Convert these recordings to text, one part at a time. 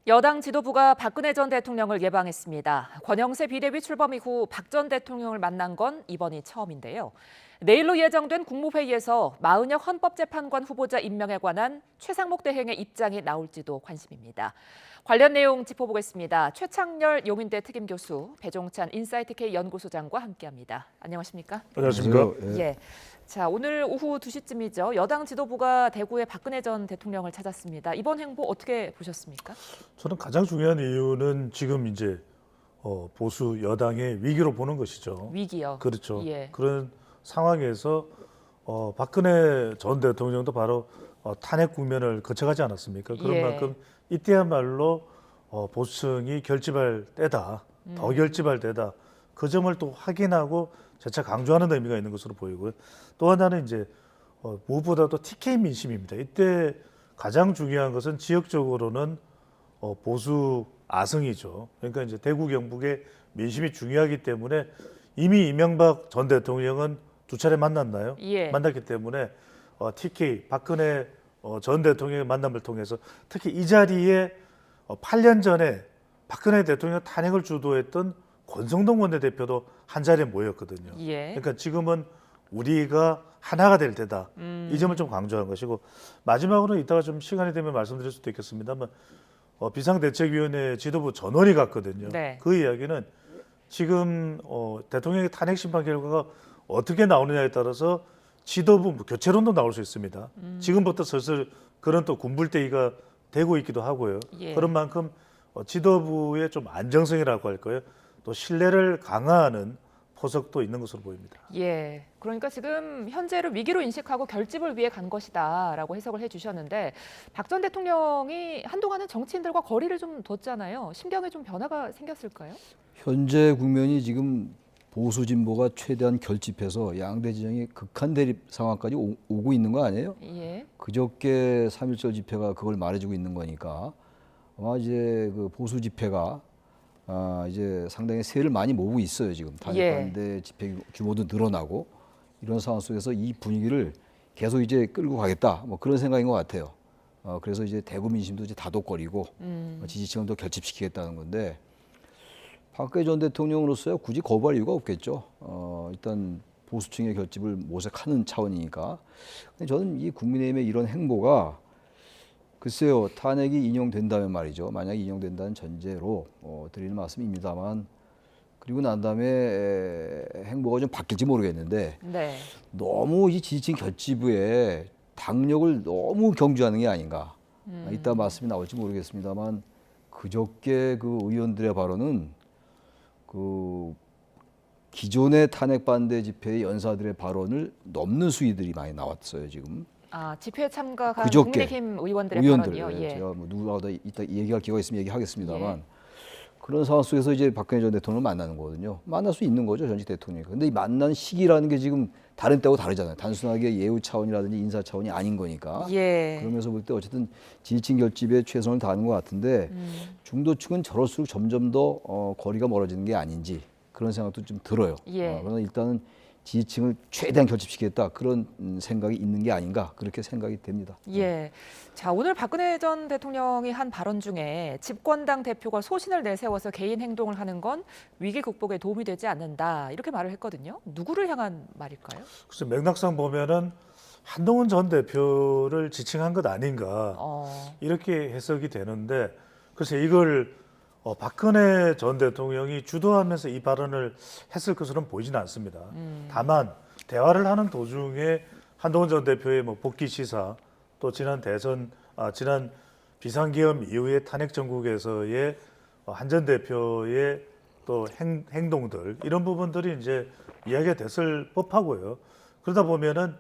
여당 지도부가 박근혜 전 대통령을 예방했습니다. 권영세 비대위 출범 이후 박 전 대통령을 만난 건 이번이 처음인데요. 내일로 예정된 국무회의에서 마은혁 헌법재판관 후보자 임명에 관한 최상목 대행의 입장이 나올지도 관심입니다. 관련 내용 짚어보겠습니다. 최창렬 용인대 특임교수, 배종찬 인사이트K 연구소장과 함께합니다. 안녕하십니까? 안녕하십니까? 예. 자, 오늘 오후 2시쯤이죠. 여당 지도부가 대구의 박근혜 전 대통령을 찾았습니다. 이번 행보 어떻게 보셨습니까? 저는 가장 중요한 이유는 지금 이제 보수 여당의 위기로 보는 것이죠. 위기요. 그렇죠. 예. 그런 상황에서 박근혜 전 대통령도 바로 탄핵 국면을 거쳐가지 않았습니까? 그런 예. 만큼 이때야말로 보수층이 결집할 때다, 더 결집할 때다. 그 점을 또 확인하고 재차 강조하는 의미가 있는 것으로 보이고요. 또 하나는 이제 무엇보다도 TK 민심입니다. 이때 가장 중요한 것은 지역적으로는 보수 아성이죠. 그러니까 이제 대구 경북의 민심이 중요하기 때문에 이미 이명박 전 대통령은 두 차례 만났나요? 예. 만났기 때문에 TK 박근혜 전 대통령의 만남을 통해서 특히 이 자리에 8년 전에 박근혜 대통령 탄핵을 주도했던 권성동 원내대표도 한 자리에 모였거든요. 예. 그러니까 지금은 우리가 하나가 될 때다. 이 점을 좀 강조한 것이고, 마지막으로 이따가 좀 시간이 되면 말씀드릴 수도 있겠습니다만 비상대책위원회 지도부 전원이 갔거든요. 네. 그 이야기는 지금 대통령의 탄핵 심판 결과가 어떻게 나오느냐에 따라서 지도부 교체론도 나올 수 있습니다. 지금부터 슬슬 그런 또 군불대기가 되고 있기도 하고요. 예. 그런 만큼 지도부의 좀 안정성이라고 할까요? 또 신뢰를 강화하는 포석도 있는 것으로 보입니다. 예. 그러니까 지금 현재를 위기로 인식하고 결집을 위해 간 것이다라고 해석을 해주셨는데 박 전 대통령이 한동안은 정치인들과 거리를 좀 뒀잖아요. 심경에 좀 변화가 생겼을까요? 현재 국면이 지금 보수 진보가 최대한 결집해서 양대 진영이 극한 대립 상황까지 오고 있는 거 아니에요? 예. 그저께 3.1절 집회가 그걸 말해주고 있는 거니까 아마 이제 그 보수 집회가 이제 상당히 세를 많이 모으고 있어요. 지금 탄핵 반대 집회 규모도 늘어나고 이런 상황 속에서 이 분위기를 계속 이제 끌고 가겠다 뭐 그런 생각인 것 같아요. 그래서 이제 대구 민심도 이제 다독거리고 지지층도 결집시키겠다는 건데 박근혜 전 대통령으로서야 굳이 거부할 이유가 없겠죠. 일단 보수층의 결집을 모색하는 차원이니까. 근데 저는 이 국민의힘의 이런 행보가 글쎄요, 탄핵이 인용된다면 말이죠. 만약에 인용된다는 전제로 드리는 말씀입니다만, 그리고 난 다음에 행보가 좀 바뀔지 모르겠는데 네. 너무 이 지지층 결집에 당력을 너무 경주하는 게 아닌가. 이따 말씀이 나올지 모르겠습니다만 그저께 그 의원들의 발언은 그 기존의 탄핵 반대 집회의 연사들의 발언을 넘는 수위들이 많이 나왔어요 지금. 집회에 참가한 그저께 국민의힘 의원들의 의원들, 발언이요. 예. 제가 뭐 누구하고도 이따 얘기할 기회가 있으면 얘기하겠습니다만 그런 상황 속에서 이제 박근혜 전 대통령을 만나는 거거든요. 만날 수 있는 거죠 전직 대통령이. 근데 이 만난 시기라는 게 지금 다른 때하고 다르잖아요. 단순하게 예우 차원이라든지 인사 차원이 아닌 거니까. 예. 그러면서 볼 때 어쨌든 지지층 결집에 최선을 다하는 것 같은데 중도층은 저럴수록 점점 더 거리가 멀어지는 게 아닌지 그런 생각도 좀 들어요. 예. 그러나 일단은 지지층을 최대한 결집시키겠다 그런 생각이 있는 게 아닌가 그렇게 생각이 됩니다. 예. 자, 오늘 박근혜 전 대통령이 한 발언 중에 집권당 대표가 소신을 내세워서 개인 행동을 하는 건 위기 극복에 도움이 되지 않는다. 이렇게 말을 했거든요. 누구를 향한 말일까요? 그래서 맥락상 보면은 한동훈 전 대표를 지칭한 것 아닌가 이렇게 해석이 되는데, 글쎄 이걸 박근혜 전 대통령이 주도하면서 이 발언을 했을 것으로는 보이지는 않습니다. 다만 대화를 하는 도중에 한동훈 전 대표의 뭐 복귀 시사, 또 지난 대선, 지난 비상계엄 이후의 탄핵 정국에서의 한 전 대표의 또 행동들, 이런 부분들이 이제 이야기가 됐을 법하고요. 그러다 보면은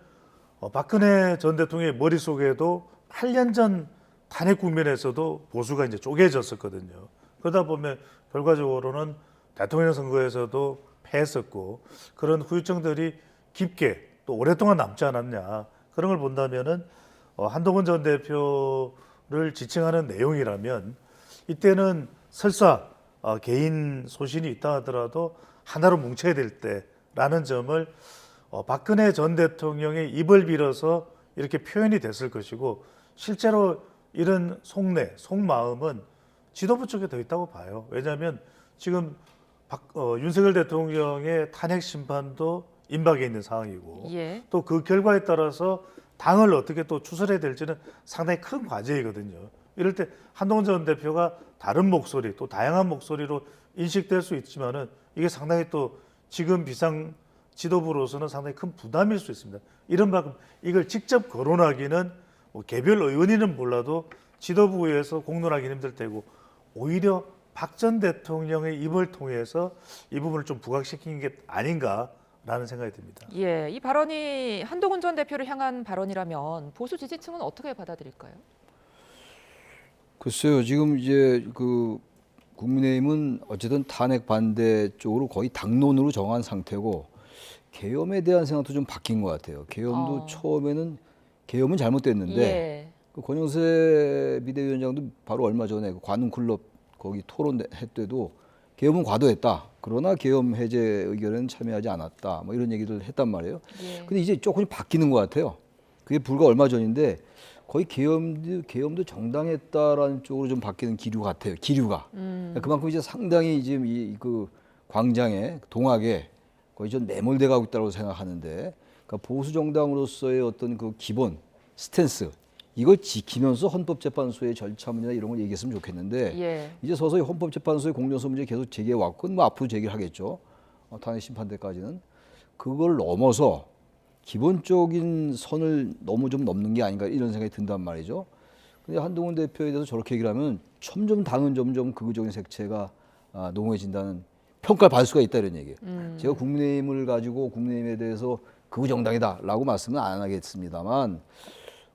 박근혜 전 대통령의 머릿속에도 8년 전 탄핵 국면에서도 보수가 이제 쪼개졌었거든요. 그러다 보면 결과적으로는 대통령 선거에서도 패했었고 그런 후유증들이 깊게 또 오랫동안 남지 않았냐, 그런 걸 본다면은 한동훈 전 대표를 지칭하는 내용이라면 이때는 설사 개인 소신이 있다 하더라도 하나로 뭉쳐야 될 때라는 점을 박근혜 전 대통령의 입을 빌어서 이렇게 표현이 됐을 것이고, 실제로 이런 속내, 속마음은 지도부 쪽에 더 있다고 봐요. 왜냐하면 지금 윤석열 대통령의 탄핵 심판도 임박해 있는 상황이고 예. 또 그 결과에 따라서 당을 어떻게 또 추스려야 될지는 상당히 큰 과제이거든요. 이럴 때 한동훈 전 대표가 다른 목소리 또 다양한 목소리로 인식될 수 있지만은 이게 상당히 또 지금 비상 지도부로서는 상당히 큰 부담일 수 있습니다. 이런 만큼 이걸 직접 거론하기는 뭐 개별 의원이는 몰라도 지도부에서 공론하기는 힘들 테고 오히려 박 전 대통령의 입을 통해서 이 부분을 좀 부각시킨 게 아닌가라는 생각이 듭니다. 예, 이 발언이 한동훈 전 대표를 향한 발언이라면 보수 지지층은 어떻게 받아들일까요? 글쎄요, 지금 이제 그 국민의힘은 어쨌든 탄핵 반대 쪽으로 거의 당론으로 정한 상태고 계엄에 대한 생각도 좀 바뀐 것 같아요. 계엄도 처음에는 계엄은 잘못됐는데 예. 그 권영세 비대위원장도 바로 얼마 전에 그 관훈클럽 거기 토론회 때도 계엄은 과도했다. 그러나 계엄 해제 의견에는 참여하지 않았다. 뭐 이런 얘기를 했단 말이에요. 예. 근데 이제 조금 바뀌는 것 같아요. 그게 불과 얼마 전인데 거의 계엄도 정당했다라는 쪽으로 좀 바뀌는 기류 같아요. 기류가. 그만큼 이제 상당히 지금 그 광장에 동학에 거의 좀 매몰돼 가고 있다고 생각하는데, 그러니까 보수 정당으로서의 어떤 그 기본 스탠스 이걸 지키면서 헌법재판소의 절차문이나 이런 걸 얘기했으면 좋겠는데 예. 이제 서서히 헌법재판소의 공정성 문제 계속 제기해 왔고 뭐 앞으로 제기를 하겠죠. 탄핵 심판 때까지는 그걸 넘어서 기본적인 선을 너무 좀 넘는 게 아닌가 이런 생각이 든단 말이죠. 근데 한동훈 대표에 대해서 저렇게 얘기를 하면 점점 당은 점점 극우적인 색채가 농후해진다는 평가를 받을 수가 있다 이런 얘기예요. 제가 국민의힘을 가지고 국민의힘에 대해서 극우 정당이다라고 말씀은 안 하겠습니다만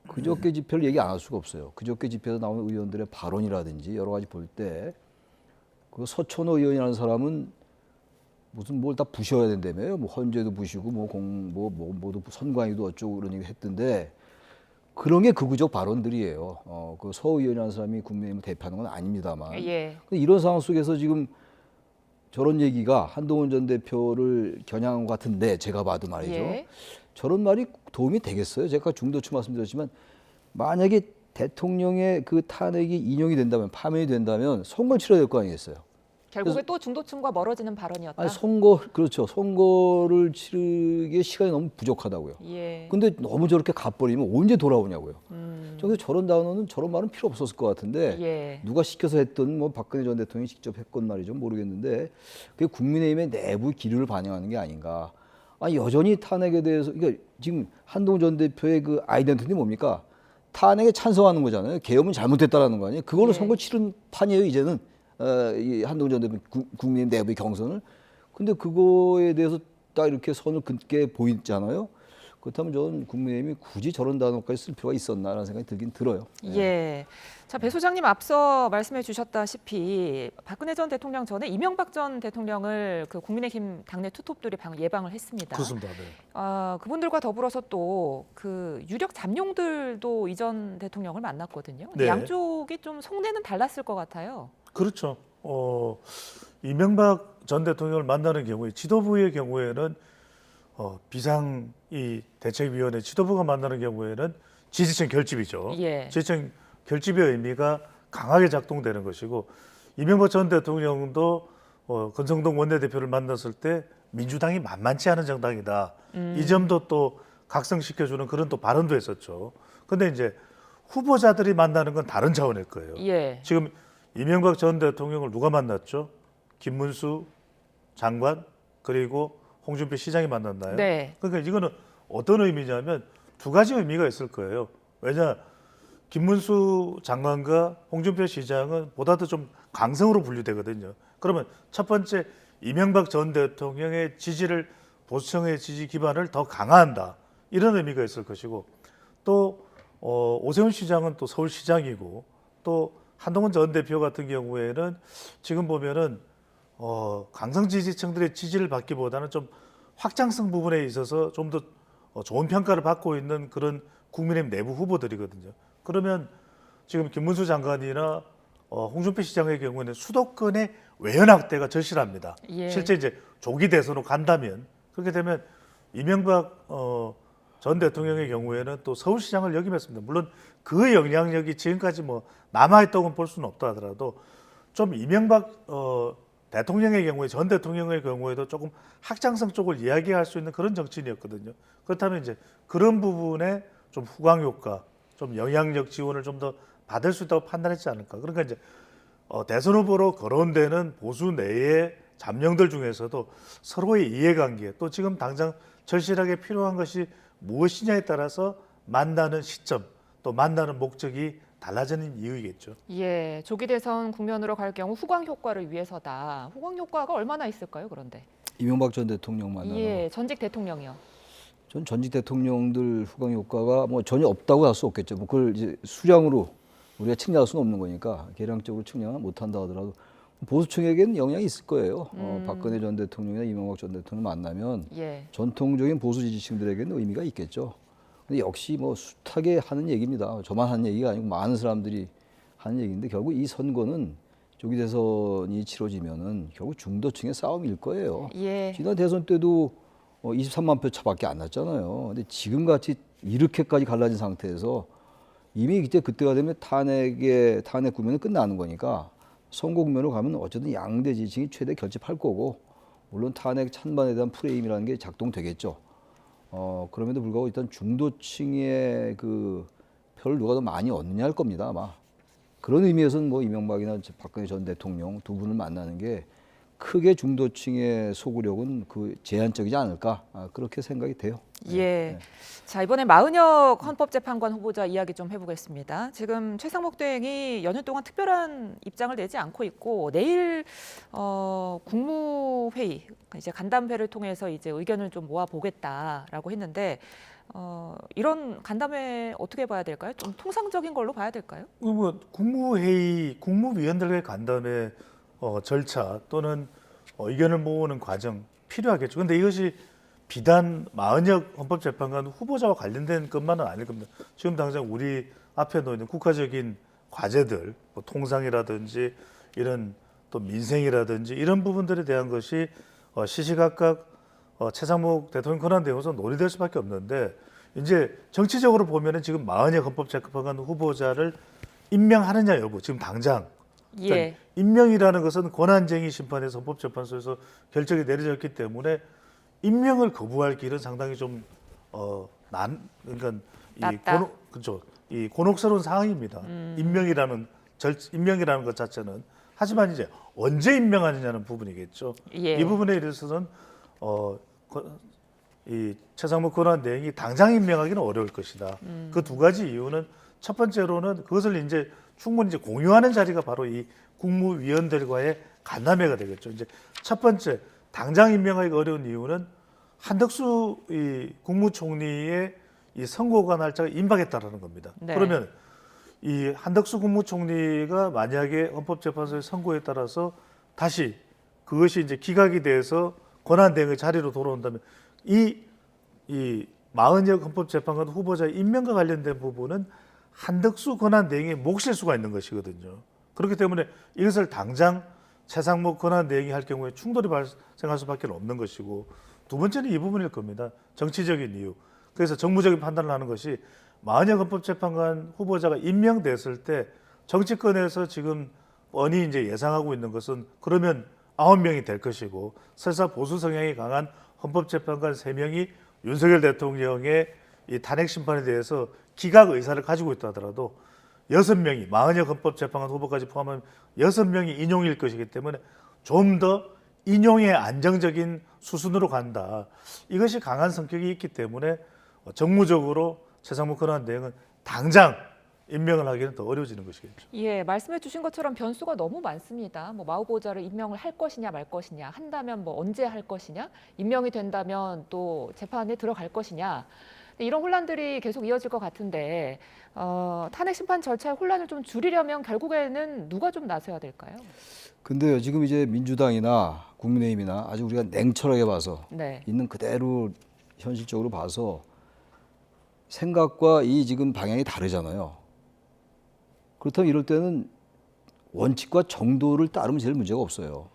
그저께 집회를 얘기 안 할 수가 없어요. 그저께 집회에서 나오는 의원들의 발언이라든지 여러 가지 볼 때 그 서천호 의원이라는 사람은 무슨 뭘 다 부셔야 된다며요. 뭐 헌재도 부시고 뭐도 선관위도 어쩌고 그런 얘기 했던데 그런 게 극우적 발언들이에요. 그 서 의원이라는 사람이 국민의힘을 대표하는 건 아닙니다만. 예. 근데 이런 상황 속에서 지금 저런 얘기가 한동훈 전 대표를 겨냥한 것 같은데 제가 봐도 말이죠. 예. 저런 말이 도움이 되겠어요? 제가 중도층 말씀드렸지만 만약에 대통령의 그 탄핵이 인용이 된다면 파면이 된다면 선거를 치러야 될 거 아니겠어요? 결국에 또 중도층과 멀어지는 발언이었다. 아니 그렇죠. 선거를 치르기에 시간이 너무 부족하다고요. 예. 근데 너무 저렇게 가버리면 언제 돌아오냐고요. 그래서 저런 단어는 저런 말은 필요 없었을 것 같은데 예. 누가 시켜서 했든 뭐 박근혜 전 대통령이 직접 했건 말이죠. 모르겠는데 그게 국민의힘의 내부 기류를 반영하는 게 아닌가. 여전히 탄핵에 대해서 그러니까 지금 한동훈 전 대표의 그 아이덴티티는 뭡니까? 탄핵에 찬성하는 거잖아요. 계엄은 잘못됐다라는 거 아니에요. 그걸로 예. 선거 치른 판이에요. 이제는 이 한동훈 전 대표 국민의힘 내부의 경선을. 근데 그거에 대해서 딱 이렇게 선을 긋게 보이잖아요. 그렇다면 저는 국민의힘이 굳이 저런 단어까지 쓸 필요가 있었나라는 생각이 들긴 들어요. 예. 자, 배 소장님 앞서 말씀해 주셨다시피 박근혜 전 대통령 전에 이명박 전 대통령을 그 국민의힘 당내 투톱들이 예방을 했습니다. 그렇습니다. 네. 그분들과 더불어서 또 그 유력 잠룡들도 이 전 대통령을 만났거든요. 네. 양쪽이 좀 속내는 달랐을 것 같아요. 그렇죠. 이명박 전 대통령을 만나는 경우에 지도부의 경우에는 비상 이 대책위원회 지도부가 만나는 경우에는 지지층 결집이죠. 예. 지지층 결집의 의미가 강하게 작동되는 것이고 이명박 전 대통령도 권성동 원내대표를 만났을 때 민주당이 만만치 않은 정당이다. 이 점도 또 각성시켜주는 그런 또 발언도 했었죠. 근데 이제 후보자들이 만나는 건 다른 차원일 거예요. 예. 지금 이명박 전 대통령을 누가 만났죠? 김문수 장관 그리고 홍준표 시장이 만났나요? 네. 그러니까 이거는 어떤 의미냐면 두 가지 의미가 있을 거예요. 왜냐 김문수 장관과 홍준표 시장은 보다도 좀 강성으로 분류되거든요. 그러면 첫 번째 이명박 전 대통령의 지지를 보수층의 지지 기반을 더 강화한다. 이런 의미가 있을 것이고 또 오세훈 시장은 또 서울시장이고 또 한동훈 전 대표 같은 경우에는 지금 보면은 강성 지지층들의 지지를 받기보다는 좀 확장성 부분에 있어서 좀 더 좋은 평가를 받고 있는 그런 국민의힘 내부 후보들이거든요. 그러면 지금 김문수 장관이나 홍준표 시장의 경우에는 수도권의 외연 확대가 절실합니다. 예. 실제 이제 조기 대선으로 간다면 그렇게 되면 이명박 전 대통령의 경우에는 또 서울시장을 역임했습니다. 물론 그 영향력이 지금까지 뭐 남아있다고 볼 수는 없다 하더라도 좀 이명박 대통령의 경우에 전 대통령의 경우에도 조금 확장성 쪽을 이야기할 수 있는 그런 정치인이었거든요. 그렇다면 이제 그런 부분에 좀 후광 효과, 좀 영향력 지원을 좀 더 받을 수 있다고 판단했지 않을까. 그러니까 이제 대선 후보로 거론되는 보수 내의 잠룡들 중에서도 서로의 이해관계 또 지금 당장 절실하게 필요한 것이 무엇이냐에 따라서 만나는 시점 또 만나는 목적이 달라지는 이유이겠죠. 예, 조기 대선 국면으로 갈 경우 후광 효과를 위해서다. 후광 효과가 얼마나 있을까요? 그런데 이명박 전 대통령 만나는 예, 전직 대통령이요. 전 전직 대통령들 후광 효과가 뭐 전혀 없다고 할 수 없겠죠. 뭐 그걸 이제 수량으로 우리가 측량할 수는 없는 거니까 계량적으로 측량을 못한다 하더라도 보수층에게는 영향이 있을 거예요. 박근혜 전 대통령이나 이명박 전 대통령 만나면 예. 전통적인 보수 지지층들에게는 의미가 있겠죠. 근데 역시 뭐 숱하게 하는 얘기입니다. 저만 하는 얘기가 아니고 많은 사람들이 하는 얘기인데 결국 이 선거는 조기 대선이 치러지면은 결국 중도층의 싸움일 거예요. 예. 지난 대선 때도 23만 표 차밖에 안 났잖아요. 근데 지금 같이 이렇게까지 갈라진 상태에서 이미 그때가 되면 탄핵 국면은 끝나는 거니까 선거 국면으로 가면 어쨌든 양대 지지층이 최대 결집할 거고 물론 탄핵 찬반에 대한 프레임이라는 게 작동되겠죠. 그럼에도 불구하고 일단 중도층의 그 표를 누가 더 많이 얻느냐 할 겁니다 아마. 그런 의미에서는 뭐 이명박이나 박근혜 전 대통령 두 분을 만나는 게 크게 중도층의 소구력은 그 제한적이지 않을까 그렇게 생각이 돼요. 예. 네. 자, 이번에 마은혁 헌법재판관 후보자 이야기 좀 해보겠습니다. 지금 최상목 대행이 연휴 동안 특별한 입장을 내지 않고 있고 내일 국무회의 이제 간담회를 통해서 이제 의견을 좀 모아 보겠다라고 했는데 이런 간담회 어떻게 봐야 될까요? 좀 통상적인 걸로 봐야 될까요? 뭐 국무회의, 국무위원들과의 간담회 절차 또는 의견을 모으는 과정 필요하겠죠. 그런데 이것이 비단 마은혁 헌법재판관 후보자와 관련된 것만은 아닐 겁니다. 지금 당장 우리 앞에 놓여 있는 국가적인 과제들, 뭐 통상이라든지 이런 또 민생이라든지 이런 부분들에 대한 것이 시시각각 최상목 대통령 권한대행으로서 논의될 수밖에 없는데 이제 정치적으로 보면은 지금 마은혁 헌법재판관 후보자를 임명하느냐 여부 지금 당장 예. 그러니까 임명이라는 것은 권한쟁의 심판에서 헌법재판소에서 결정이 내려졌기 때문에 임명을 거부할 길은 상당히 좀 그러니까 낮다. 그렇죠. 이 곤혹스러운 상황입니다. 임명이라는 것 자체는 하지만 이제 언제 임명하느냐는 부분이겠죠. 예. 이 부분에 대해서는 이 최상목 권한대행이 당장 임명하기는 어려울 것이다. 그 두 가지 이유는 첫 번째로는 그것을 이제 충분히 이제 공유하는 자리가 바로 이 국무위원들과의 간담회가 되겠죠. 이제 첫 번째 당장 임명하기가 어려운 이유는 한덕수 이 국무총리의 이 선고가 날짜가 임박했다라는 겁니다. 네. 그러면 이 한덕수 국무총리가 만약에 헌법재판소의 선고에 따라서 다시 그것이 이제 기각이 돼서 권한대행의 자리로 돌아온다면 이 마은혁 헌법재판관 후보자 임명과 관련된 부분은 한덕수 권한대행의 몫일 수가 있는 것이거든요. 그렇기 때문에 이것을 당장 최상목 권한대행이 할 경우에 충돌이 발생할 수밖에 없는 것이고 두 번째는 이 부분일 겁니다. 정치적인 이유. 그래서 정무적인 판단을 하는 것이 마은혁 헌법재판관 후보자가 임명됐을 때 정치권에서 지금 뻔히 이제 예상하고 있는 것은 그러면 9명이 될 것이고 설사 보수 성향이 강한 헌법재판관 3명이 윤석열 대통령의 이 탄핵 심판에 대해서 기각 의사를 가지고 있다 하더라도 6명이 마은혁 헌법재판관 후보까지 포함하면 6명이 인용일 것이기 때문에 좀 더 인용의 안정적인 수순으로 간다. 이것이 강한 성격이 있기 때문에 정무적으로 최상목 권한대행은 당장 임명을 하기는 더 어려워지는 것이겠죠. 예, 말씀해 주신 것처럼 변수가 너무 많습니다. 뭐 마 후보자를 임명을 할 것이냐 말 것이냐, 한다면 뭐 언제 할 것이냐, 임명이 된다면 또 재판에 들어갈 것이냐. 이런 혼란들이 계속 이어질 것 같은데 탄핵 심판 절차의 혼란을 좀 줄이려면 결국에는 누가 좀 나서야 될까요? 근데요, 지금 이제 민주당이나 국민의힘이나 아주 우리가 냉철하게 봐서 네. 있는 그대로 현실적으로 봐서 생각과 이 지금 방향이 다르잖아요. 그렇다면 이럴 때는 원칙과 정도를 따르면 제일 문제가 없어요.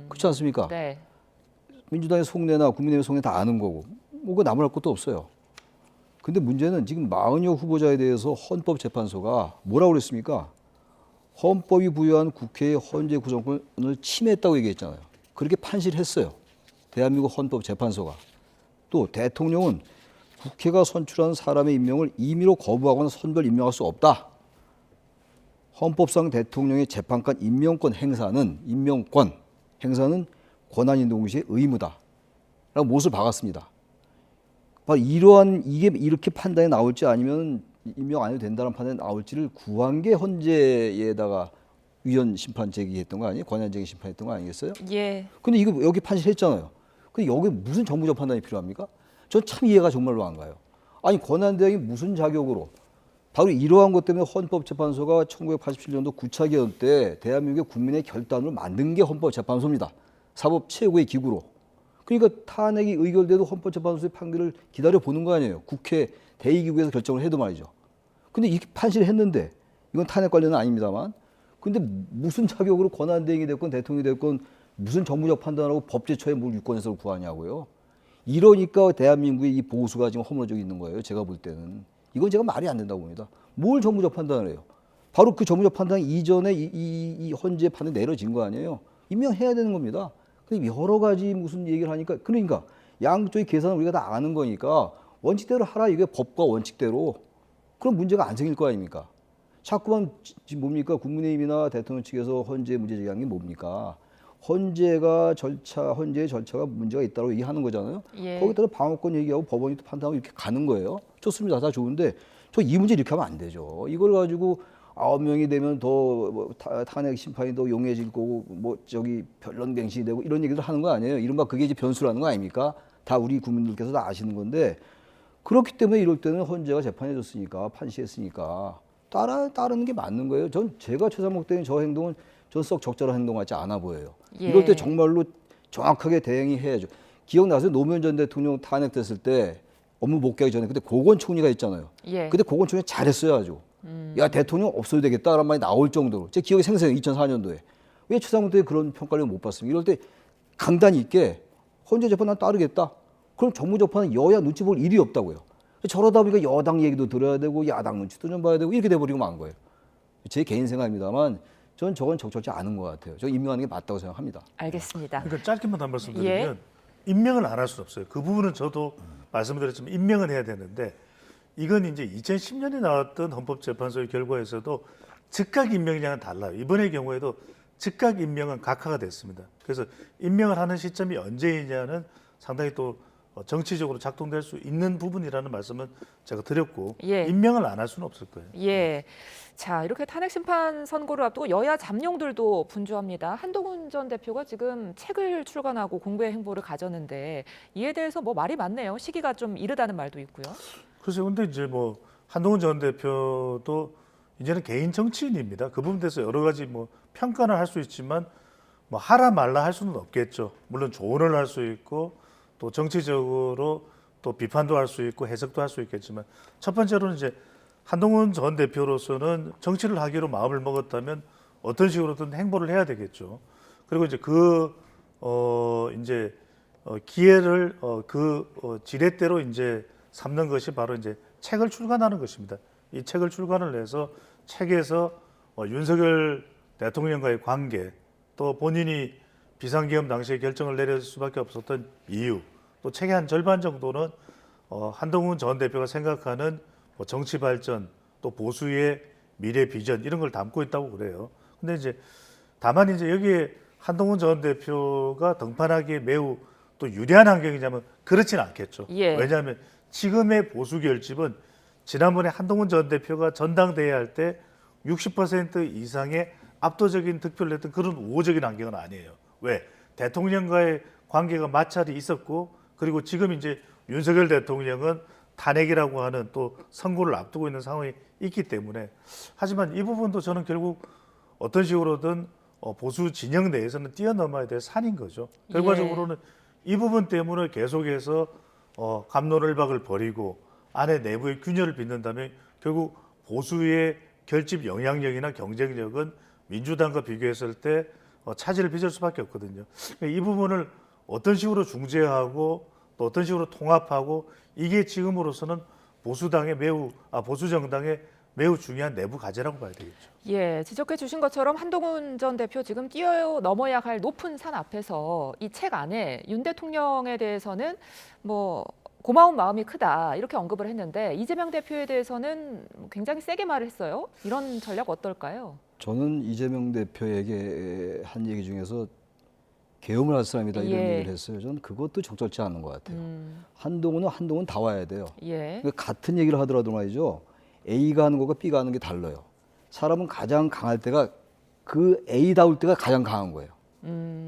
그렇지 않습니까? 네. 민주당의 속내나 국민의힘의 속내 다 아는 거고 뭐가 나무랄 것도 없어요. 근데 문제는 지금 마은혁 후보자에 대해서 헌법재판소가 뭐라고 그랬습니까? 헌법이 부여한 국회의 헌재 구성권을 침해했다고 얘기했잖아요. 그렇게 판시를 했어요. 대한민국 헌법재판소가. 또 대통령은 국회가 선출한 사람의 임명을 임의로 거부하거나 선별 임명할 수 없다. 헌법상 대통령의 재판관 임명권 행사는 권한인 동시에 의무다. 라고 못을 박았습니다. 바로 이게 이렇게 판단이 나올지 아니면 임명 안 해도 된다는 판단이 나올지를 구한 게 헌재에다가 위헌 심판 제기했던 거 아니에요? 권한 제기 심판했던 거 아니겠어요? 예. 근데 이거 여기 판시했잖아요. 근데 여기 무슨 정무적 판단이 필요합니까? 전 참 이해가 정말로 안 가요. 아니 권한대행이 무슨 자격으로 바로 이러한 것 때문에 헌법재판소가 1987년도 9차 개헌 때 대한민국의 국민의 결단을 만든 게 헌법재판소입니다. 사법 최고의 기구로. 그러니까 탄핵이 의결돼도 헌법재판소의 판결을 기다려보는 거 아니에요. 국회 대의기구에서 결정을 해도 말이죠. 근데 이렇게 판시를 했는데 이건 탄핵 관련은 아닙니다만 근데 무슨 자격으로 권한대행이 됐건 대통령이 됐건 무슨 정무적 판단하고 법제처에 뭘 유권해서를 구하냐고요. 이러니까 대한민국의 이 보수가 지금 허물어져 있는 거예요. 제가 볼 때는. 이건 제가 말이 안 된다고 봅니다. 뭘 정무적 판단을 해요. 바로 그 정무적 판단 이전에 이 헌재 판단이 내려진 거 아니에요. 임명해야 되는 겁니다. 근데 여러 가지 무슨 얘기를 하니까 그러니까 양쪽의 계산을 우리가 다 아는 거니까 원칙대로 하라 이게 법과 원칙대로 그럼 문제가 안 생길 거 아닙니까? 자꾸만 지금 뭡니까 국민의힘이나 대통령 측에서 헌재 문제 제기한 게 뭡니까? 헌재의 절차가 문제가 있다고 얘기하는 거잖아요. 예. 거기에 따라 방어권 얘기하고 법원이 또 판단하고 이렇게 가는 거예요. 좋습니다. 다 좋은데 저 이 문제 이렇게 하면 안 되죠. 이걸 가지고 9명이 되면 더 탄핵 심판이 더 용해질 거고 뭐 저기 변론 갱신이 되고 이런 얘기를 하는 거 아니에요. 이른바 그게 이제 변수라는 거 아닙니까? 다 우리 국민들께서 다 아시는 건데 그렇기 때문에 이럴 때는 헌재가 재판해줬으니까 판시했으니까 따르는 게 맞는 거예요. 제가 최상목 대행의 저 행동은 전 썩 적절한 행동 같지 않아 보여요. 예. 이럴 때 정말로 정확하게 대응이 해야죠. 기억나세요? 노무현 전 대통령 탄핵됐을 때 업무 복귀하기 전에 그때 고건 총리가 있잖아요. 예. 그때 고건 총리 잘했어요 아주. 야 대통령 없어도 되겠다라는 말이 나올 정도로 제 기억이 생생해요. 2004년도에. 왜 최상목 대행이 그런 평가를 못 받습니까? 이럴 때 강단이 있게 헌재 재판 난 따르겠다. 그럼 정무재판은 여야 눈치 볼 일이 없다고요. 저러다 보니까 여당 얘기도 들어야 되고 야당 눈치도 좀 봐야 되고 이렇게 돼버리고 만 거예요. 제 개인 생각입니다만 전 저건 적절치 않은 것 같아요. 저 임명하는 게 맞다고 생각합니다. 알겠습니다. 그러니까 짧게만 한 말씀 드리면 임명을 안 할 수는 없어요. 그 부분은 저도 말씀드렸지만 임명은 해야 되는데 이건 이제 2010년에 나왔던 헌법재판소의 결과에서도 즉각 임명이랑은 달라요. 이번의 경우에도 즉각 임명은 각하가 됐습니다. 그래서 임명을 하는 시점이 언제이냐는 상당히 또 정치적으로 작동될 수 있는 부분이라는 말씀은 제가 드렸고 예. 임명을 안 할 수는 없을 거예요. 예. 자, 이렇게 탄핵 심판 선고를 앞두고 여야 잠룡들도 분주합니다. 한동훈 전 대표가 지금 책을 출간하고 공부의 행보를 가졌는데 이에 대해서 뭐 말이 많네요. 시기가 좀 이르다는 말도 있고요. 글쎄요, 근데 이제 뭐 한동훈 전 대표도 이제는 개인 정치인입니다. 그 부분에 대해서 여러 가지 뭐 평가는 할 수 있지만 뭐 하라 말라 할 수는 없겠죠. 물론 조언을 할 수 있고 또 정치적으로 또 비판도 할 수 있고 해석도 할 수 있겠지만 첫 번째로는 이제 한동훈 전 대표로서는 정치를 하기로 마음을 먹었다면 어떤 식으로든 행보를 해야 되겠죠. 그리고 이제 기회를 지렛대로 이제 삼는 것이 바로 이제 책을 출간하는 것입니다. 이 책을 출간을 해서 책에서 윤석열 대통령과의 관계 또 본인이 비상계엄 당시에 결정을 내릴 수밖에 없었던 이유 또 책의 한 절반 정도는 한동훈 전 대표가 생각하는 뭐 정치 발전 또 보수의 미래 비전 이런 걸 담고 있다고 그래요. 근데 이제 다만 이제 여기에 한동훈 전 대표가 등판하기에 매우 또 유리한 환경이냐면 그렇지는 않겠죠. 예. 왜냐하면 지금의 보수 결집은 지난번에 한동훈 전 대표가 전당대회 할 때 60% 이상의 압도적인 득표를 냈던 그런 우호적인 환경은 아니에요. 왜? 대통령과의 관계가 마찰이 있었고 그리고 지금 이제 윤석열 대통령은 탄핵이라고 하는 또 선고를 앞두고 있는 상황이 있기 때문에 하지만 이 부분도 저는 결국 어떤 식으로든 보수 진영 내에서는 뛰어넘어야 될 산인 거죠. 결과적으로는 이 부분 때문에 계속해서 갑론을박을 벌이고 안에 내부의 균열을 빚는다면 결국 보수의 결집 영향력이나 경쟁력은 민주당과 비교했을 때 차질을 빚을 수밖에 없거든요. 이 부분을 어떤 식으로 중재하고 또 어떤 식으로 통합하고 이게 지금으로서는 보수 정당의 매우 중요한 내부 과제라고 봐야 되겠죠. 예, 지적해 주신 것처럼 한동훈 전 대표 지금 뛰어넘어야 할 높은 산 앞에서 이 책 안에 윤 대통령에 대해서는 뭐 고마운 마음이 크다 이렇게 언급을 했는데 이재명 대표에 대해서는 굉장히 세게 말을 했어요. 이런 전략 어떨까요? 저는 이재명 대표에게 한 얘기 중에서 계엄을 할 사람이다 이런 예. 얘기를 했어요. 저는 그것도 적절치 않은 것 같아요. 한동훈은 한동훈 다 와야 돼요. 예. 그러니까 같은 얘기를 하더라도 말이죠. A가 하는 것과 B가 하는 게 달라요. 사람은 가장 강할 때가 그 A다울 때가 가장 강한 거예요.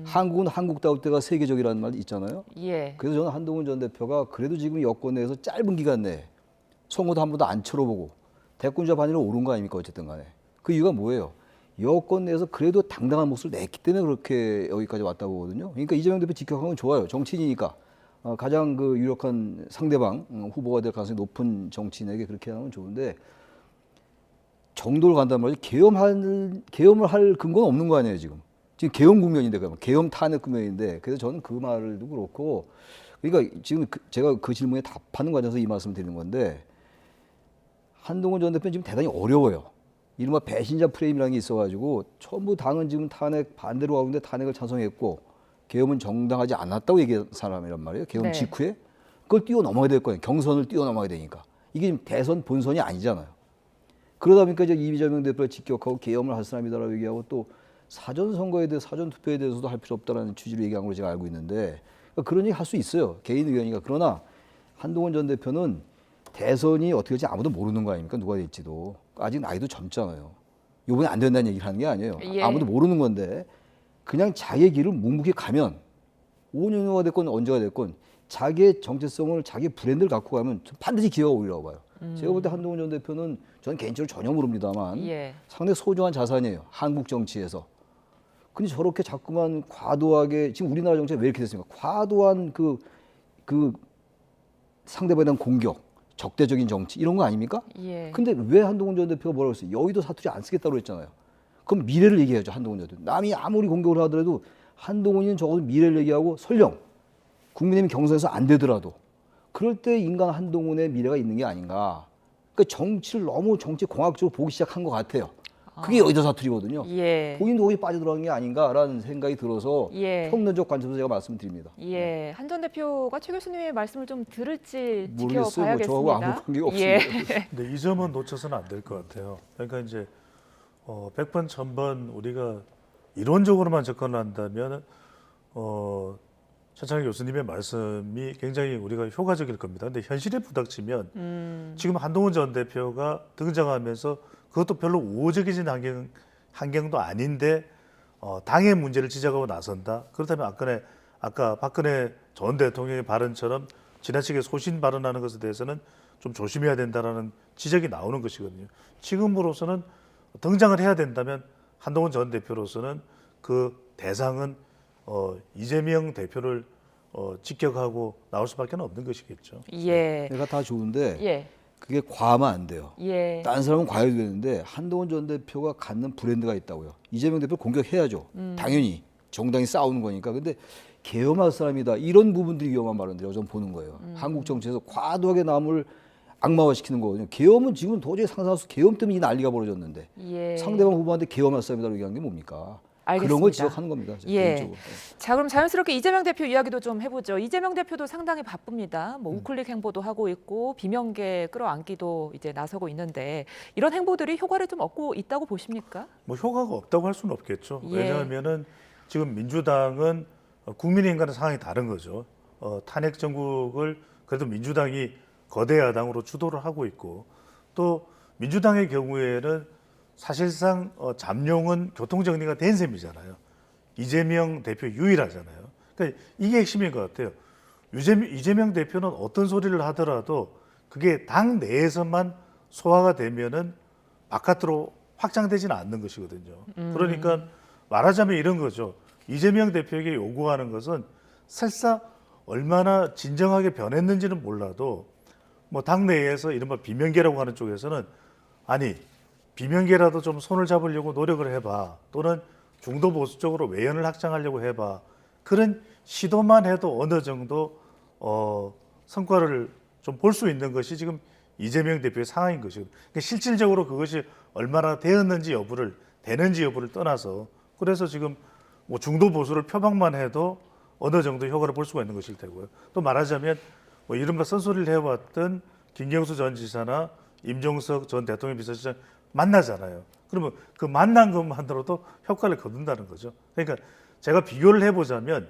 한국은 한국다울 때가 세계적이라는 말 있잖아요. 예. 그래서 저는 한동훈 전 대표가 그래도 지금 여권 내에서 짧은 기간 내에 선거도 한 번도 안 치러보고 대권주자 반열에 오른 거 아닙니까 어쨌든 간에. 그 이유가 뭐예요? 여권 내에서 그래도 당당한 모습을 냈기 때문에 그렇게 여기까지 왔다고 보거든요. 그러니까 이재명 대표 직격한 건 좋아요. 정치인이니까. 가장 그 유력한 상대방 후보가 될 가능성이 높은 정치인에게 그렇게 하는 건 좋은데 정도를 간단 말이죠. 계엄을 할 근거는 없는 거 아니에요 지금. 지금 계엄 국면인데 계엄 탄핵 국면인데 그래서 저는 그 말도 그렇고 그러니까 지금 제가 그 질문에 답하는 과정에서 이 말씀 드리는 건데 한동훈 전 대표는 지금 대단히 어려워요. 이른바 배신자 프레임이라는 게 있어가지고 전부 당은 지금 탄핵 반대로 가고 있는데 탄핵을 찬성했고 계엄은 정당하지 않았다고 얘기한 사람이란 말이에요. 계엄 네. 직후에 그걸 뛰어넘어야 될 거예요. 경선을 뛰어넘어야 되니까 이게 지금 대선 본선이 아니잖아요. 그러다 보니까 이제 이재명 대표를 직격하고 계엄을 할 사람이다라고 얘기하고 또 사전 선거에 대해 사전 투표에 대해서도 할 필요 없다라는 취지로 얘기한 걸로 제가 알고 있는데 그러니까 그런 얘기 할 수 있어요. 개인 의견이니까. 그러나 한동훈 전 대표는 대선이 어떻게 될지 아무도 모르는 거 아닙니까? 누가 될지도. 아직 나이도 젊잖아요. 이번에 안 된다는 얘기를 하는 게 아니에요. 예. 아무도 모르는 건데 그냥 자기의 길을 묵묵히 가면 5년 후가 됐건 언제가 됐건 자기의 정체성을 자기의 브랜드를 갖고 가면 반드시 기회가 오리라고 봐요. 제가 볼 때 한동훈 전 대표는 저는 개인적으로 전혀 모릅니다만 예. 상당히 소중한 자산이에요. 한국 정치에서. 근데 저렇게 자꾸만 과도하게 지금 우리나라 정치가 왜 이렇게 됐습니까? 과도한 그 상대방에 대한 공격, 적대적인 정치 이런 거 아닙니까? 예. 근데 왜 한동훈 전 대표가 뭐라고 했어요? 여의도 사투리 안 쓰겠다고 했잖아요. 그럼 미래를 얘기해야죠. 한동훈 전 대표. 남이 아무리 공격을 하더라도 한동훈이는 적어도 미래를 얘기하고 설령 국민의힘 경선에서 안 되더라도 그럴 때 인간 한동훈의 미래가 있는 게 아닌가. 그러니까 정치를 너무 정치 공학적으로 보기 시작한 것 같아요. 그게 여의도 사투리거든요. 예. 본인도 거기 빠져들어간 게 아닌가라는 생각이 들어서 예. 평론적 관점에서 제가 말씀드립니다. 예, 한 전 대표가 최 교수님의 말씀을 좀 들을지 모르겠어요. 뭐 지켜봐야겠습니다. 저하고 아무 관계가 예. 없습니다. 근데 이 점은 놓쳐서는 안 될 것 같아요. 그러니까 이제 100번, 1000번 우리가 이론적으로만 접근한다면 차창희 교수님의 말씀이 굉장히 우리가 효과적일 겁니다. 근데 현실에 부닥치면 지금 한동훈 전 대표가 등장하면서 그것도 별로 우호적이진 환경도 아닌데 당의 문제를 지적하고 나선다. 그렇다면 아까 박근혜 전 대통령의 발언처럼 지나치게 소신 발언하는 것에 대해서는 좀 조심해야 된다라는 지적이 나오는 것이거든요. 지금으로서는 등장을 해야 된다면 한동훈 전 대표로서는 그 대상은 이재명 대표를 직격하고 나올 수밖에 없는 것이겠죠. 예. 내가 다 좋은데 예. 그게 과하면 안 돼요. 예. 다른 사람은 과해도 되는데 한동훈 전 대표가 갖는 브랜드가 있다고요. 이재명 대표 공격해야죠. 당연히 정당이 싸우는 거니까. 근데 계엄할 사람이다. 이런 부분들이 위험한 발언들이라고 저는 보는 거예요. 한국 정치에서 과도하게 남을 악마화시키는 거거든요. 계엄은 지금 도저히 상상할 수 계엄 때문에 이 난리가 벌어졌는데 예. 상대방 후보한테 계엄할 사람이다라고 얘기한 게 뭡니까? 알겠습니다. 그런 걸 지적하는 겁니다. 예. 개인적으로. 자, 그럼 자연스럽게 이재명 대표 이야기도 좀 해보죠. 이재명 대표도 상당히 바쁩니다. 뭐 우클릭 행보도 하고 있고 비명계 끌어안기도 이제 나서고 있는데 이런 행보들이 효과를 좀 얻고 있다고 보십니까? 뭐 효과가 없다고 할 수는 없겠죠. 예. 왜냐하면은 지금 민주당은 국민의힘과는 상황이 다른 거죠. 탄핵 정국을 그래도 민주당이 거대 야당으로 주도를 하고 있고 또 민주당의 경우에는 사실상 잠룡은 교통정리가 된 셈이잖아요. 이재명 대표 유일하잖아요. 그러니까 이게 핵심인 것 같아요. 이재명 대표는 어떤 소리를 하더라도 그게 당 내에서만 소화가 되면은 바깥으로 확장되지는 않는 것이거든요. 그러니까 말하자면 이런 거죠. 이재명 대표에게 요구하는 것은 설사 얼마나 진정하게 변했는지는 몰라도 뭐 당내에서 이른바 비명계라고 하는 쪽에서는 아니 비명계라도 좀 손을 잡으려고 노력을 해봐. 또는 중도 보수 쪽으로 외연을 확장하려고 해봐. 그런 시도만 해도 어느 정도 성과를 좀 볼 수 있는 것이 지금 이재명 대표의 상황인 것이고 그러니까 실질적으로 그것이 얼마나 되는지 여부를 떠나서 그래서 지금 뭐 중도 보수를 표방만 해도 어느 정도 효과를 볼 수가 있는 것일 테고요. 또 말하자면 뭐 이른바 쓴소리를 해왔던 김경수 전 지사나 임종석 전 대통령 비서실장 만나잖아요. 그러면 그 만난 것만으로도 효과를 거둔다는 거죠. 그러니까 제가 비교를 해보자면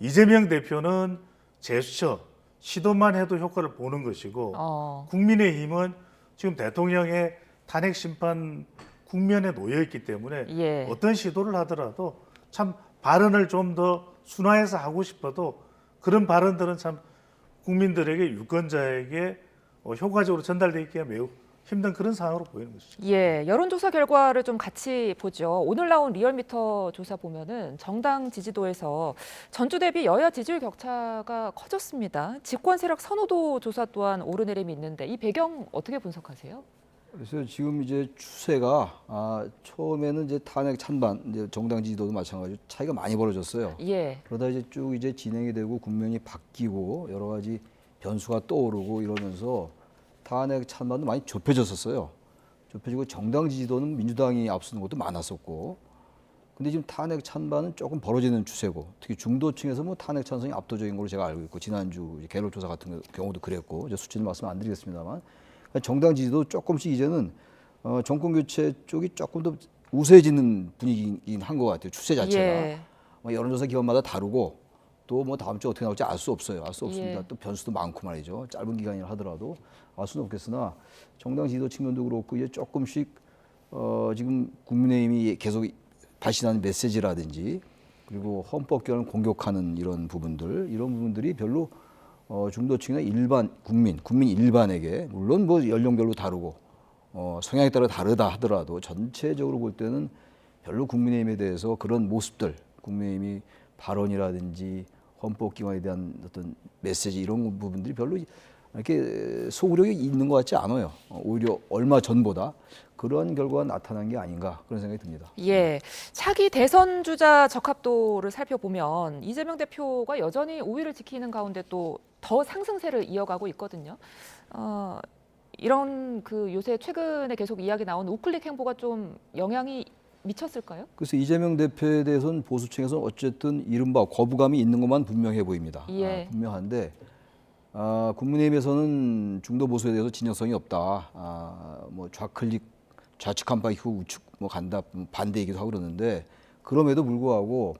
이재명 대표는 제스처, 시도만 해도 효과를 보는 것이고 국민의힘은 지금 대통령의 탄핵 심판 국면에 놓여 있기 때문에 예. 어떤 시도를 하더라도 참 발언을 좀 더 순화해서 하고 싶어도 그런 발언들은 참 국민들에게 유권자에게 효과적으로 전달되기가 매우 힘든 그런 상황으로 보이는 것이죠. 예, 여론조사 결과를 좀 같이 보죠. 오늘 나온 리얼미터 조사 보면은 정당 지지도에서 전주 대비 여야 지지율 격차가 커졌습니다. 집권 세력 선호도 조사 또한 오르내림이 있는데 이 배경 어떻게 분석하세요? 그래서 지금 이제 추세가 처음에는 이제 탄핵 찬반 이제 정당 지지도도 마찬가지로 차이가 많이 벌어졌어요. 예. 그러다 이제 쭉 이제 진행이 되고 국면이 바뀌고 여러 가지 변수가 떠오르고 이러면서 탄핵 찬반도 많이 좁혀졌었어요. 좁혀지고 정당 지지도는 민주당이 앞서는 것도 많았었고, 근데 지금 탄핵 찬반은 조금 벌어지는 추세고, 특히 중도층에서 뭐 탄핵 찬성이 압도적인 걸로 제가 알고 있고, 지난주 갤럽 조사 같은 경우도 그랬고, 이제 수치는 말씀 안 드리겠습니다만, 정당 지지도 조금씩 이제는 정권 교체 쪽이 조금 더 우세해지는 분위기긴 한 것 같아요. 추세 자체가. 예. 여론조사 기관마다 다르고 또 뭐 다음 주 어떻게 나올지 알 수 없어요. 알 수 없습니다. 예. 또 변수도 많고 말이죠. 짧은 기간이라 하더라도 알 수는 없겠으나 정당 지지도 측면도 그렇고 이제 조금씩 지금 국민의힘이 계속 발신하는 메시지라든지 그리고 헌법 기관을 공격하는 이런 부분들이 별로 중도층이나 일반 국민 일반에게 물론 뭐 연령별로 다르고 성향에 따라 다르다 하더라도 전체적으로 볼 때는 별로 국민의힘에 대해서 그런 모습들, 국민의힘이 발언이라든지 헌법기관에 대한 어떤 메시지 이런 부분들이 별로 이렇게 소구력이 있는 것 같지 않아요. 오히려 얼마 전보다 그런 결과가 나타난 게 아닌가 그런 생각이 듭니다. 예, 차기 대선 주자 적합도를 살펴보면 이재명 대표가 여전히 우위를 지키는 가운데 또 더 상승세를 이어가고 있거든요. 이런 그 요새 최근에 계속 이야기 나온 우클릭 행보가 좀 영향이 미쳤을까요? 그래서 이재명 대표에 대해서는 보수층에서는 어쨌든 이른바 거부감이 있는 것만 분명해 보입니다. 예. 분명한데 국민의힘에서는 중도 보수에 대해서 진정성이 없다. 뭐 좌측 한파 이후 우측 뭐 간다 반대이기도 하고 그러는데 그럼에도 불구하고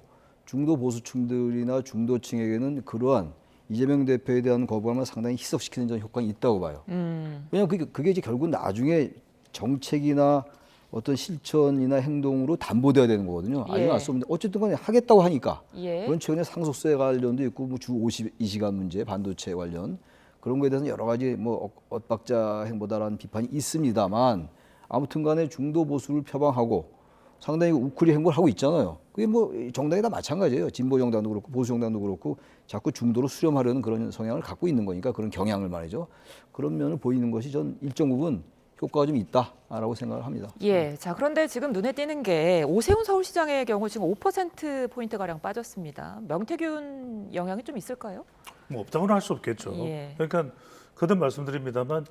중도 보수층들이나 중도층에게는 그러한 이재명 대표에 대한 거부감을 상당히 희석시키는 전 효과가 있다고 봐요. 왜냐하면 그게 이제 결국 나중에 정책이나 어떤 실천이나 행동으로 담보돼야 되는 거거든요. 아니면 알 수 없는데 어쨌든 간에 하겠다고 하니까. 예. 그건 최근에 상속세 관련도 있고 뭐 주 52시간 문제, 반도체 관련 그런 거에 대해서는 여러 가지 뭐 엇박자 행보다라는 비판이 있습니다만 아무튼 간에 중도 보수를 표방하고 상당히 우클릭 행보를 하고 있잖아요. 그게 뭐 정당이 다 마찬가지예요. 진보 정당도 그렇고 보수 정당도 그렇고 자꾸 중도로 수렴하려는 그런 성향을 갖고 있는 거니까 그런 경향을 말이죠. 그런 면을 보이는 것이 전 일정 부분 효과가 좀 있다라고 생각을 합니다. 예. 자, 그런데 지금 눈에 띄는 게 오세훈 서울시장의 경우 지금 5%포인트 가량 빠졌습니다. 명태균 영향이 좀 있을까요? 뭐 없다고는 할 수 없겠죠. 예. 그러니까 거듭 말씀드립니다만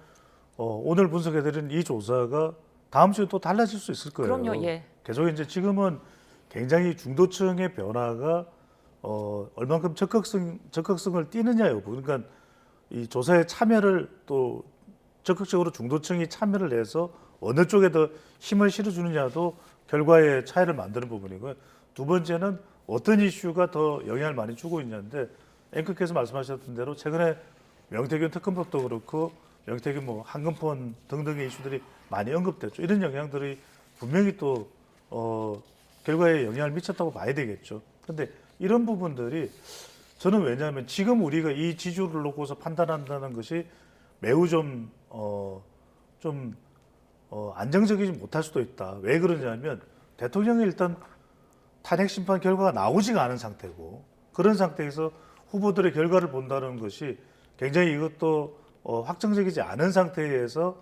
오늘 분석해드린 이 조사가 다음 주에 또 달라질 수 있을 거예요. 그럼요. 예. 계속 이제 지금은 굉장히 중도층의 변화가 얼만큼 적극성을 띠느냐 여부. 그러니까 이 조사에 참여를 또 적극적으로 중도층이 참여를 해서 어느 쪽에 더 힘을 실어주느냐도 결과의 차이를 만드는 부분이고요. 두 번째는 어떤 이슈가 더 영향을 많이 주고 있냐인데 앵커께서 말씀하셨던 대로 최근에 명태균 특검법도 그렇고 명태균 뭐 한금폰 등등의 이슈들이 많이 언급됐죠. 이런 영향들이 분명히 또 결과에 영향을 미쳤다고 봐야 되겠죠. 그런데 이런 부분들이 저는 왜냐하면 지금 우리가 이 지지율을 놓고서 판단한다는 것이 매우 좀 안정적이지 못할 수도 있다. 왜 그러냐면 대통령이 일단 탄핵 심판 결과가 나오지가 않은 상태고 그런 상태에서 후보들의 결과를 본다는 것이 굉장히 이것도 확정적이지 않은 상태에서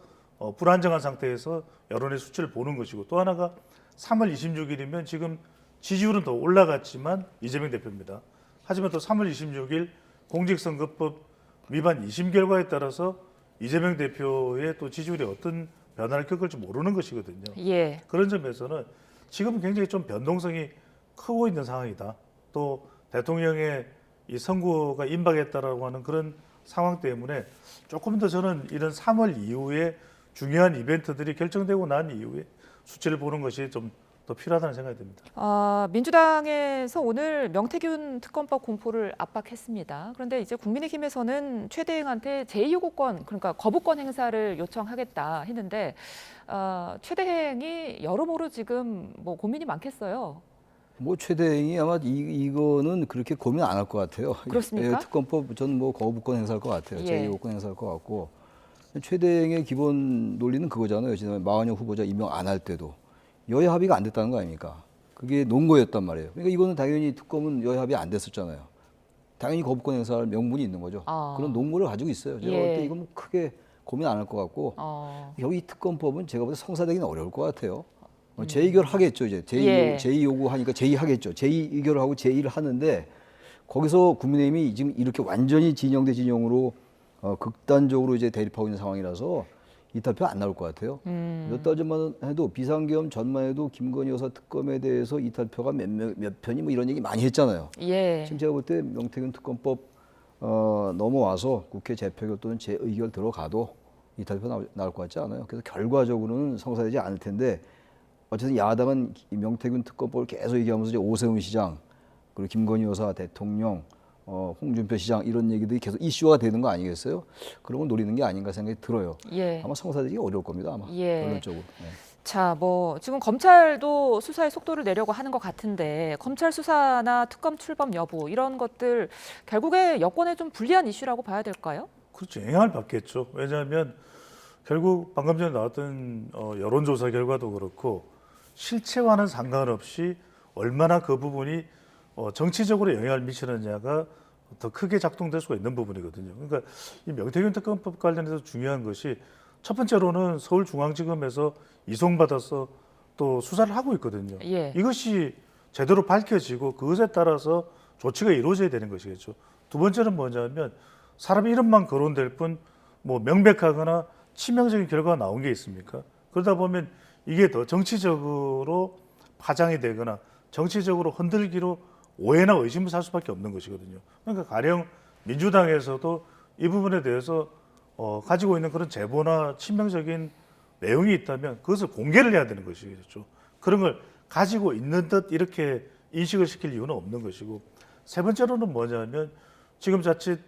불안정한 상태에서 여론의 수치를 보는 것이고 또 하나가 3월 26일이면 지금 지지율은 더 올라갔지만 이재명 대표입니다. 하지만 또 3월 26일 공직선거법 위반 2심 결과에 따라서 이재명 대표의 또 지지율이 어떤 변화를 겪을지 모르는 것이거든요. 예. 그런 점에서는 지금 굉장히 좀 변동성이 크고 있는 상황이다. 또 대통령의 이 선거가 임박했다라고 하는 그런 상황 때문에 조금 더 저는 이런 3월 이후에 중요한 이벤트들이 결정되고 난 이후에 수치를 보는 것이 좀 더 필요하다는 생각이 듭니다. 민주당에서 오늘 명태균 특검법 공포를 압박했습니다. 그런데 이제 국민의힘에서는 최대행한테 제2요구권, 그러니까 거부권 행사를 요청하겠다 했는데 최대행이 여러모로 지금 뭐 고민이 많겠어요. 뭐 최대행이 아마 이거는 그렇게 고민 안 할 것 같아요. 그렇습니까? 특검법 전 뭐 거부권 행사할 것 같아요. 예. 제2요구권 행사할 것 같고 최대행의 기본 논리는 그거잖아요. 지난번에 마은영 후보자 임명 안 할 때도 여야 합의가 안 됐다는 거 아닙니까? 그게 논거였단 말이에요. 그러니까 이거는 당연히 특검은 여야 합의 안 됐었잖아요. 당연히 거부권 행사할 명분이 있는 거죠. 그런 논거를 가지고 있어요. 제가 볼 때 이건 뭐 크게 고민 안 할 것 같고 여기 특검법은 제가 볼 때 성사되기는 어려울 것 같아요. 재의결 하겠죠. 이제 제2 요구하니까 제2 하겠죠. 제2 의결을 하고 제2를 하는데 거기서 국민의힘이 지금 이렇게 완전히 진영 대 진영으로 극단적으로 이제 대립하고 있는 상황이라서 이탈표 안 나올 것 같아요. 몇 달 전만 해도 비상계엄 전만 해도 김건희 여사 특검에 대해서 이탈표가 몇 편이 뭐 이런 얘기 많이 했잖아요. 예. 지금 제가 볼 때 명태균 특검법 넘어와서 국회 재표결 또는 재의결 들어가도 이탈표 나올 것 같지 않아요. 그래서 결과적으로는 성사되지 않을 텐데 어쨌든 야당은 이 명태균 특검법을 계속 얘기하면서 이제 오세훈 시장 그리고 김건희 여사 대통령 홍준표 시장 이런 얘기들이 계속 이슈가 되는 거 아니겠어요? 그런 걸 노리는 게 아닌가 생각이 들어요. 예. 아마 성사되기 어려울 겁니다. 아마 결론적으로. 네. 자, 뭐 지금 검찰도 수사의 속도를 내려고 하는 것 같은데 검찰 수사나 특검 출범 여부 이런 것들 결국에 여권에 좀 불리한 이슈라고 봐야 될까요? 그렇죠. 영향을 받겠죠. 왜냐하면 결국 방금 전에 나왔던 여론조사 결과도 그렇고 실체와는 상관없이 얼마나 그 부분이 정치적으로 영향을 미치느냐가 더 크게 작동될 수가 있는 부분이거든요. 그러니까 이 명태균 특검법 관련해서 중요한 것이 첫 번째로는 서울중앙지검에서 이송받아서 또 수사를 하고 있거든요. 예. 이것이 제대로 밝혀지고 그것에 따라서 조치가 이루어져야 되는 것이겠죠. 두 번째는 뭐냐면 사람 이름만 거론될 뿐 뭐 명백하거나 치명적인 결과가 나온 게 있습니까? 그러다 보면 이게 더 정치적으로 파장이 되거나 정치적으로 흔들기로 오해나 의심을 살 수밖에 없는 것이거든요. 그러니까 가령 민주당에서도 이 부분에 대해서 가지고 있는 그런 제보나 치명적인 내용이 있다면 그것을 공개를 해야 되는 것이겠죠. 그런 걸 가지고 있는 듯 이렇게 인식을 시킬 이유는 없는 것이고 세 번째로는 뭐냐면 지금 자칫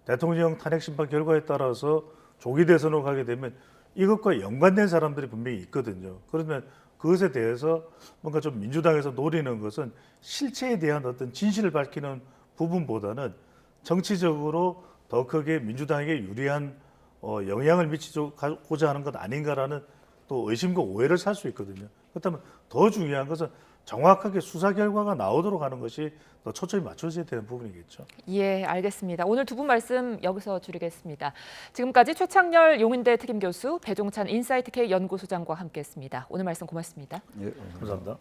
대통령 탄핵 심판 결과에 따라서 조기 대선으로 가게 되면 이것과 연관된 사람들이 분명히 있거든요. 그러면 그것에 대해서 뭔가 좀 민주당에서 노리는 것은 실체에 대한 어떤 진실을 밝히는 부분보다는 정치적으로 더 크게 민주당에게 유리한 영향을 미치고자 하는 것 아닌가라는 또 의심과 오해를 살 수 있거든요. 그렇다면 더 중요한 것은 정확하게 수사 결과가 나오도록 하는 것이 더 초점이 맞춰져야 되는 부분이겠죠. 예, 알겠습니다. 오늘 두 분 말씀 여기서 줄이겠습니다. 지금까지 최창렬 용인대 특임교수, 배종찬 인사이트K 연구소장과 함께했습니다. 오늘 말씀 고맙습니다. 예, 감사합니다.